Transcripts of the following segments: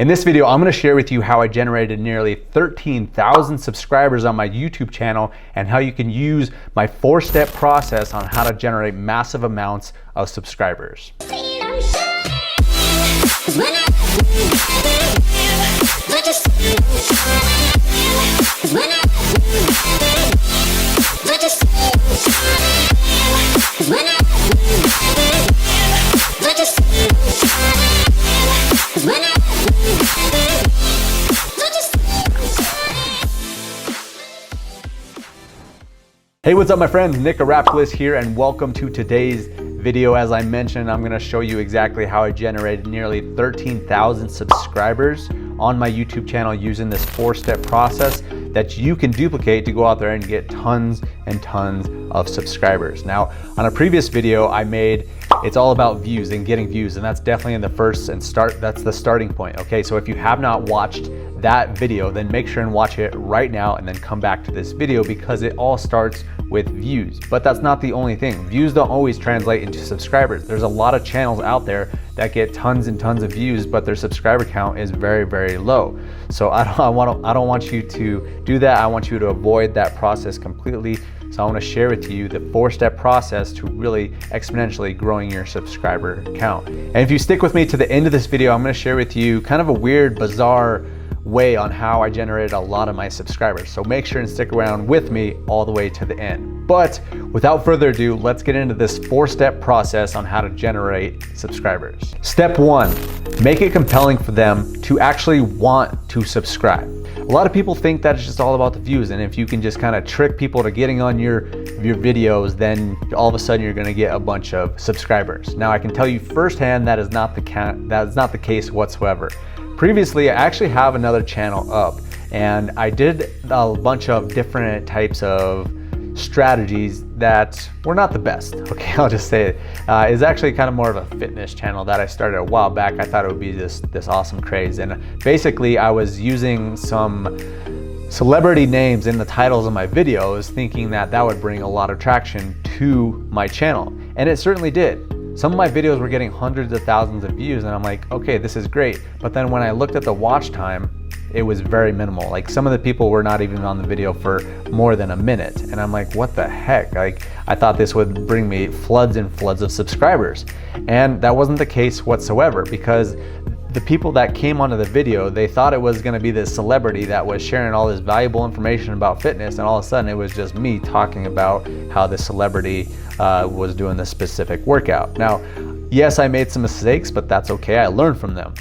In this video, I'm gonna share with you how I generated nearly 13,000 subscribers on my YouTube channel and how you can use my 4-step process on how to generate massive amounts of subscribers. Hey, what's up my friends? Nick Arapulis here and welcome to today's video. As I mentioned, I'm gonna show you exactly how I generated nearly 13,000 subscribers on my YouTube channel using this 4-step process that you can duplicate to go out there and get tons and tons of subscribers. Now, on a previous video I made, it's all about views and getting views, and that's definitely in the first and that's the starting point. Okay, so if you have not watched that video, then make sure and watch it right now and then come back to this video because it all starts with views. But that's not the only thing. Views don't always translate into subscribers. There's a lot of channels out there that get tons and tons of views, but their subscriber count is very, very low. So I don't want you to do that. I want you to avoid that process completely. So I want to share with you the 4-step process to really exponentially growing your subscriber count. And if you stick with me to the end of this video, I'm going to share with you kind of a weird, bizarre way on how I generated a lot of my subscribers. So make sure and stick around with me all the way to the end. But without further ado, let's get into this 4-step process on how to generate subscribers. Step 1, make it compelling for them to actually want to subscribe. A lot of people think that it's just all about the views, and if you can just kind of trick people to getting on your videos, then all of a sudden you're going to get a bunch of subscribers. Now I can tell you firsthand that is not the case whatsoever. Previously, I actually have another channel up, and I did a bunch of different types of strategies that were not the best. Okay, I'll just say it. It's actually kind of more of a fitness channel that I started a while back. I thought it would be this awesome craze, and basically I was using some celebrity names in the titles of my videos, thinking that that would bring a lot of traction to my channel, and it certainly did. Some of my videos were getting hundreds of thousands of views, and I'm like, okay, this is great. But then when I looked at the watch time, it was very minimal. Like, some of the people were not even on the video for more than a minute. And I'm like, what the heck? Like, I thought this would bring me floods and floods of subscribers. And that wasn't the case whatsoever, because the people that came onto the video, they thought it was gonna be this celebrity that was sharing all this valuable information about fitness, and all of a sudden it was just me talking about how the celebrity was doing this specific workout. Now, yes, I made some mistakes, but that's okay, I learned from them.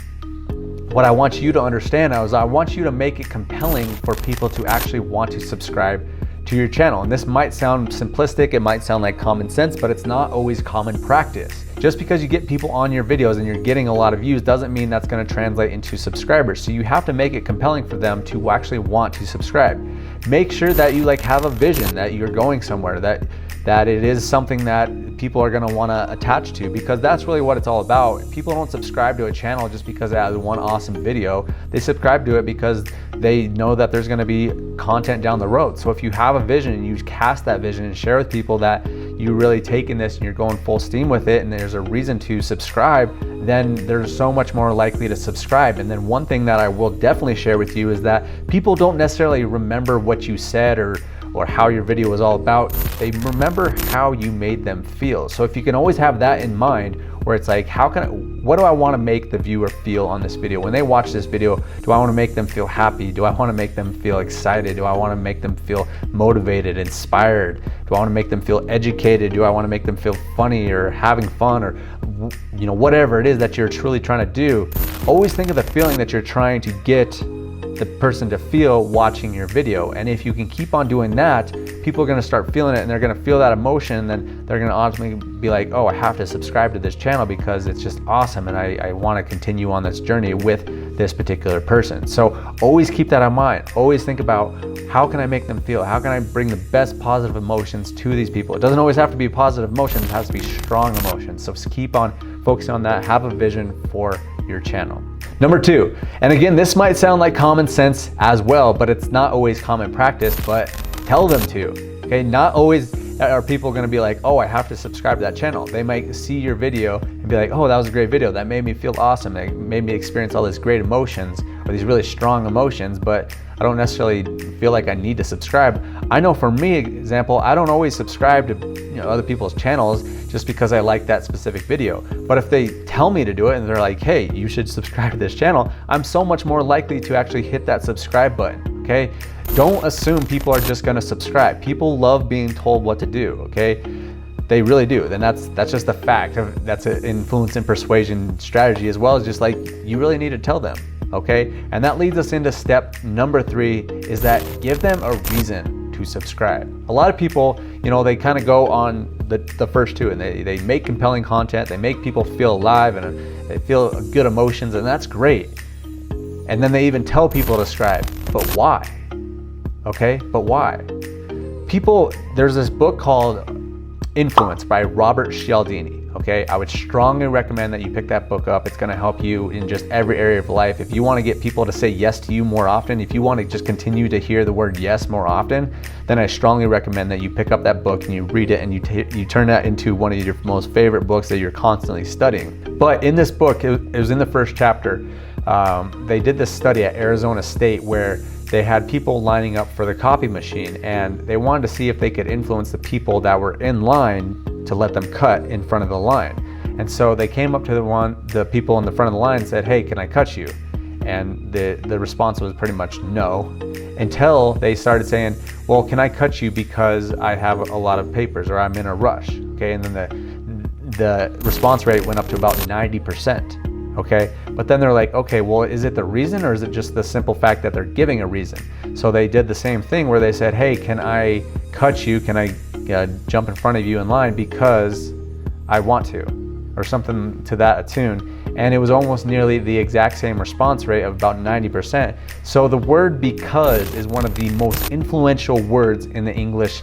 What I want you to understand now is I want you to make it compelling for people to actually want to subscribe to your channel. And this might sound simplistic, it might sound like common sense, but it's not always common practice. Just because you get people on your videos and you're getting a lot of views doesn't mean that's going to translate into subscribers. So you have to make it compelling for them to actually want to subscribe. Make sure that you have a vision, that you're going somewhere, that it is something that people are going to want to attach to, because that's really what it's all about. People don't subscribe to a channel just because it has one awesome video. They subscribe to it because they know that there's going to be content down the road. So if you have a vision and you cast that vision and share with people that you really taking this and you're going full steam with it, and there's a reason to subscribe, then they're so much more likely to subscribe. And then one thing that I will definitely share with you is that people don't necessarily remember what you said or how your video was all about. They remember how you made them feel. So if you can always have that in mind, where it's like, what do I want to make the viewer feel on this video? When they watch this video, do I want to make them feel happy? Do I want to make them feel excited? Do I want to make them feel motivated, inspired? Do I want to make them feel educated? Do I want to make them feel funny or having fun, or whatever it is that you're truly trying to do? Always think of the feeling that you're trying to get the person to feel watching your video. And if you can keep on doing that, people are going to start feeling it, and they're going to feel that emotion, and then they're going to ultimately be like, oh, I have to subscribe to this channel because it's just awesome, and I want to continue on this journey with this particular person. So always keep that in mind. Always think about, how can I make them feel? How can I bring the best positive emotions to these people? It doesn't always have to be positive emotions, it has to be strong emotions. So keep on focusing on that. Have a vision for your channel. Number 2, and again, this might sound like common sense as well, but it's not always common practice, but tell them to. Okay, not always are people going to be like, oh, I have to subscribe to that channel? They might see your video and be like, oh, that was a great video. That made me feel awesome. It made me experience all these great emotions or these really strong emotions, but I don't necessarily feel like I need to subscribe. I know for me, example, I don't always subscribe to other people's channels just because I like that specific video. But if they tell me to do it and they're like, hey, you should subscribe to this channel, I'm so much more likely to actually hit that subscribe button, okay? Don't assume people are just gonna subscribe. People love being told what to do, okay? They really do. Then that's just a fact. That's an influence and persuasion strategy as well. As just like, you really need to tell them, okay? And that leads us into step number 3, is that give them a reason to subscribe. A lot of people, they kind of go on the first two, and they make compelling content, they make people feel alive, and they feel good emotions, and that's great. And then they even tell people to subscribe, but why? Okay, but why? There's this book called Influence by Robert Cialdini. Okay, I would strongly recommend that you pick that book up. It's going to help you in just every area of life. If you want to get people to say yes to you more often, if you want to just continue to hear the word yes more often, then I strongly recommend that you pick up that book and you read it, and you turn that into one of your most favorite books that you're constantly studying. But in this book, it was in the first chapter, they did this study at Arizona State where they had people lining up for the copy machine, and they wanted to see if they could influence the people that were in line to let them cut in front of the line. And so they came up to the people in the front of the line and said, hey, can I cut you? And the response was pretty much no, until they started saying, well, can I cut you because I have a lot of papers or I'm in a rush? Okay, and then the response rate went up to about 90%. Okay, but then they're like, okay, well, is it the reason, or is it just the simple fact that they're giving a reason? So they did the same thing where they said, hey, can I cut you? Can I jump in front of you in line because I want to, or something to that tune? And it was almost nearly the exact same response rate of about 90%. So the word because is one of the most influential words in the English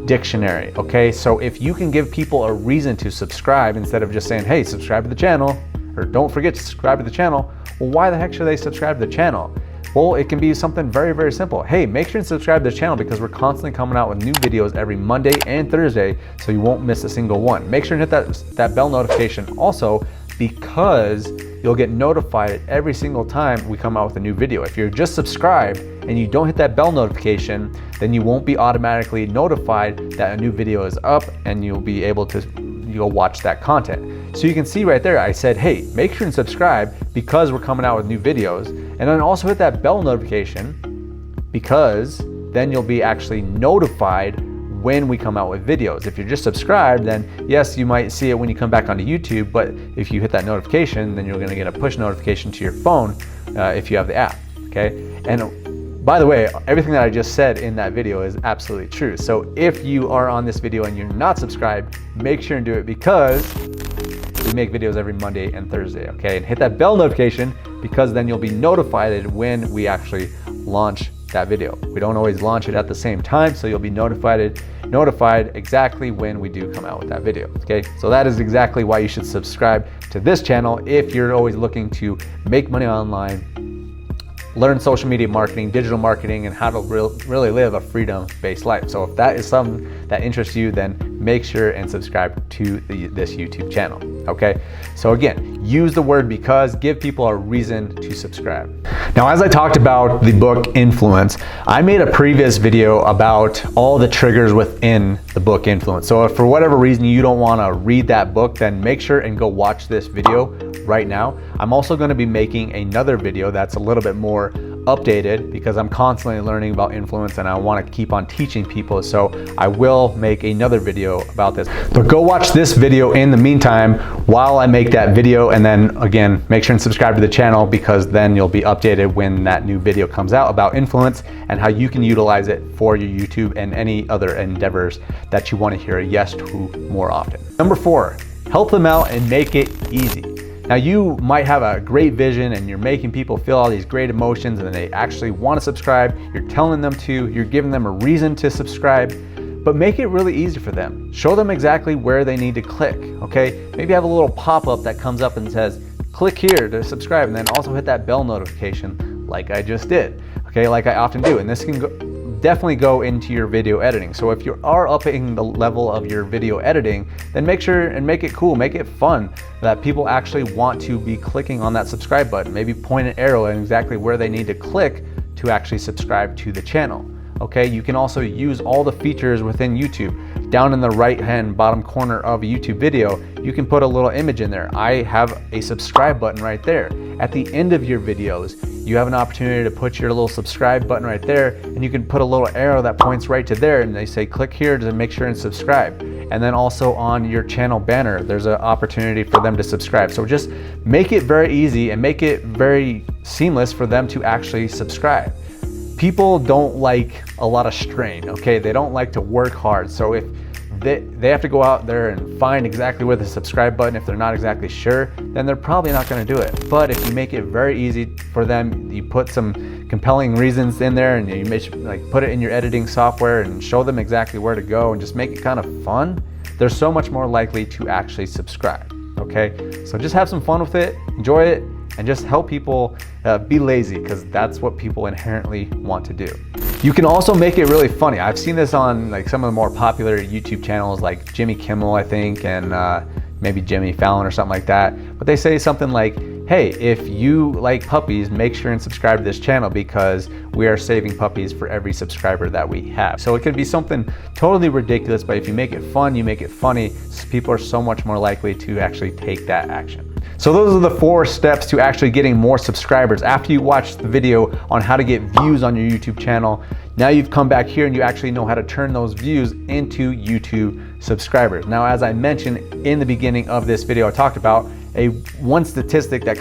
dictionary. Okay, so if you can give people a reason to subscribe instead of just saying, hey, subscribe to the channel, or don't forget to subscribe to the channel, well, why the heck should they subscribe to the channel? Well, it can be something very, very simple. Hey, make sure and subscribe to the channel because we're constantly coming out with new videos every Monday and Thursday, so you won't miss a single one. Make sure and hit that bell notification also, because you'll get notified every single time we come out with a new video. If you're just subscribed and you don't hit that bell notification, then you won't be automatically notified that a new video is up, and you'll be able to watch that content. So you can see right there, I said, hey, make sure and subscribe because we're coming out with new videos. And then also hit that bell notification, because then you'll be actually notified when we come out with videos. If you're just subscribed, then yes, you might see it when you come back onto YouTube, but if you hit that notification, then you're gonna get a push notification to your phone if you have the app, okay? And by the way, everything that I just said in that video is absolutely true. So if you are on this video and you're not subscribed, make sure and do it, because we make videos every Monday and Thursday, okay? And hit that bell notification, because then you'll be notified when we actually launch that video. We don't always launch it at the same time, so you'll be notified exactly when we do come out with that video, okay? So that is exactly why you should subscribe to this channel if you're always looking to make money online, learn social media marketing, digital marketing, and how to really live a freedom-based life. So if that is something that interests you, then make sure and subscribe to this YouTube channel, okay? So again, use the word because, give people a reason to subscribe. Now, as I talked about the book Influence, I made a previous video about all the triggers within the book Influence. So if for whatever reason you don't want to read that book, then make sure and go watch this video right now. I'm also going to be making another video that's a little bit more updated, because I'm constantly learning about influence and I want to keep on teaching people. So I will make another video about this. But go watch this video in the meantime while I make that video, and then again, make sure and subscribe to the channel, because then you'll be updated when that new video comes out about influence and how you can utilize it for your YouTube and any other endeavors that you want to hear a yes to more often. Number 4, help them out and make it easy. Now, you might have a great vision and you're making people feel all these great emotions and they actually want to subscribe. You're telling them to, you're giving them a reason to subscribe, but make it really easy for them. Show them exactly where they need to click, okay? Maybe have a little pop-up that comes up and says, click here to subscribe, and then also hit that bell notification like I just did, okay? Like I often do. And this can definitely go into your video editing. So if you are upping the level of your video editing, then make sure and make it cool, make it fun, that people actually want to be clicking on that subscribe button. Maybe point an arrow at exactly where they need to click to actually subscribe to the channel. Okay, you can also use all the features within YouTube. Down in the right hand bottom corner of a YouTube video, you can put a little image in there. I have a subscribe button right there. At the end of your videos, you have an opportunity to put your little subscribe button right there, and you can put a little arrow that points right to there, and they say click here to make sure and subscribe. And then also on your channel banner, there's an opportunity for them to subscribe. So just make it very easy and make it very seamless for them to actually subscribe. People don't like a lot of strain, okay? They don't like to work hard. So if they have to go out there and find exactly where the subscribe button, if they're not exactly sure, then they're probably not gonna do it. But if you make it very easy for them, you put some compelling reasons in there, and you put it in your editing software and show them exactly where to go and just make it kind of fun, they're so much more likely to actually subscribe, okay? So just have some fun with it, enjoy it, and just help people be lazy, because that's what people inherently want to do. You can also make it really funny. I've seen this on like some of the more popular YouTube channels like Jimmy Kimmel, I think, and maybe Jimmy Fallon or something like that. But they say something like, hey, if you like puppies, make sure and subscribe to this channel because we are saving puppies for every subscriber that we have. So it could be something totally ridiculous, but if you make it fun, you make it funny, people are so much more likely to actually take that action. So those are the 4 steps to actually getting more subscribers. After you watch the video on how to get views on your YouTube channel, now you've come back here and you actually know how to turn those views into YouTube subscribers. Now, as I mentioned in the beginning of this video, I talked about one statistic that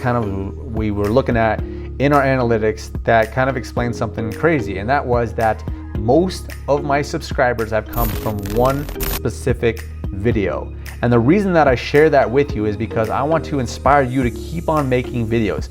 we were looking at in our analytics that kind of explains something crazy, and that was that most of my subscribers have come from one specific video. And the reason that I share that with you is because I want to inspire you to keep on making videos.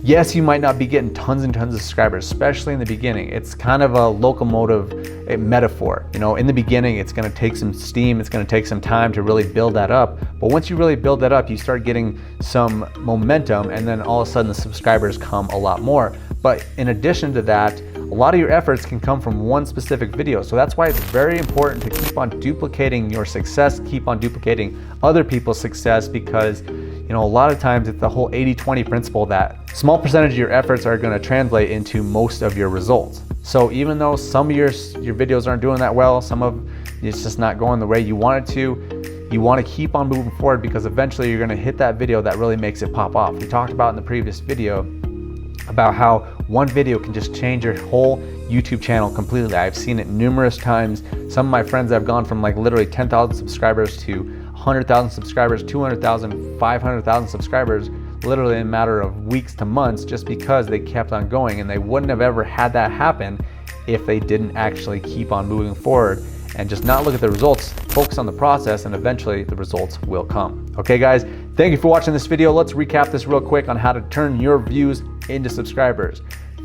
Yes, you might not be getting tons and tons of subscribers, especially in the beginning. It's kind of a locomotive metaphor. You know, in the beginning, it's gonna take some steam, it's gonna take some time to really build that up. But once you really build that up, you start getting some momentum, and then all of a sudden the subscribers come a lot more. But in addition to that, a lot of your efforts can come from one specific video. So that's why it's very important to keep on duplicating your success, keep on duplicating other people's success, because you know, a lot of times it's the whole 80-20 principle that small percentage of your efforts are going to translate into most of your results. So even though some of your videos aren't doing that well, some of it's just not going the way you want it to, you want to keep on moving forward, because eventually you're going to hit that video that really makes it pop off. We talked about in the previous video about how one video can just change your whole YouTube channel completely. I've seen it numerous times. Some of my friends have gone from like literally 10,000 subscribers to 100,000 subscribers, 200,000, 500,000 subscribers, literally in a matter of weeks to months, just because they kept on going. And they wouldn't have ever had that happen if they didn't actually keep on moving forward and just not look at the results, focus on the process, and eventually the results will come. Okay guys, thank you for watching this video. Let's recap this real quick on how to turn your views into subscribers.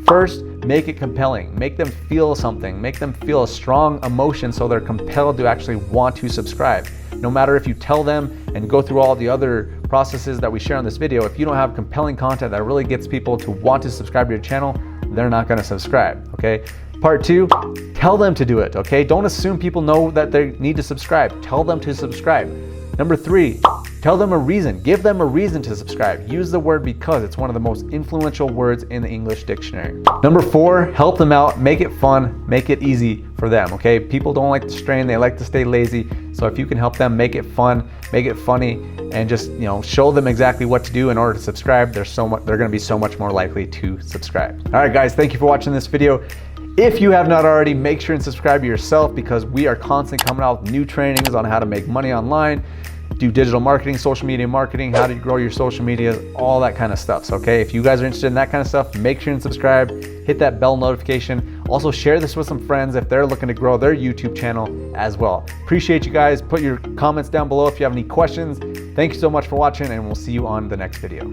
First, make it compelling. Make them feel something. Make them feel a strong emotion so they're compelled to actually want to subscribe. No matter if you tell them and go through all the other processes that we share on this video, if you don't have compelling content that really gets people to want to subscribe to your channel, they're not gonna subscribe, okay? Part 2, tell them to do it, okay? Don't assume people know that they need to subscribe. Tell them to subscribe. Number 3, tell them a reason. Give them a reason to subscribe. Use the word because. It's one of the most influential words in the English dictionary. Number 4, help them out. Make it fun. Make it easy for them, okay? People don't like to strain. They like to stay lazy. So if you can help them make it fun, make it funny, and just, you know, show them exactly what to do in order to subscribe, they're going to be so much more likely to subscribe. All right, guys, thank you for watching this video. If you have not already, make sure and subscribe to yourself, because we are constantly coming out with new trainings on how to make money online, do digital marketing, social media marketing, how to grow your social media, all that kind of stuff. So, okay, if you guys are interested in that kind of stuff, make sure and subscribe, hit that bell notification. Also share this with some friends if they're looking to grow their YouTube channel as well. Appreciate you guys. Put your comments down below if you have any questions. Thank you so much for watching, and we'll see you on the next video.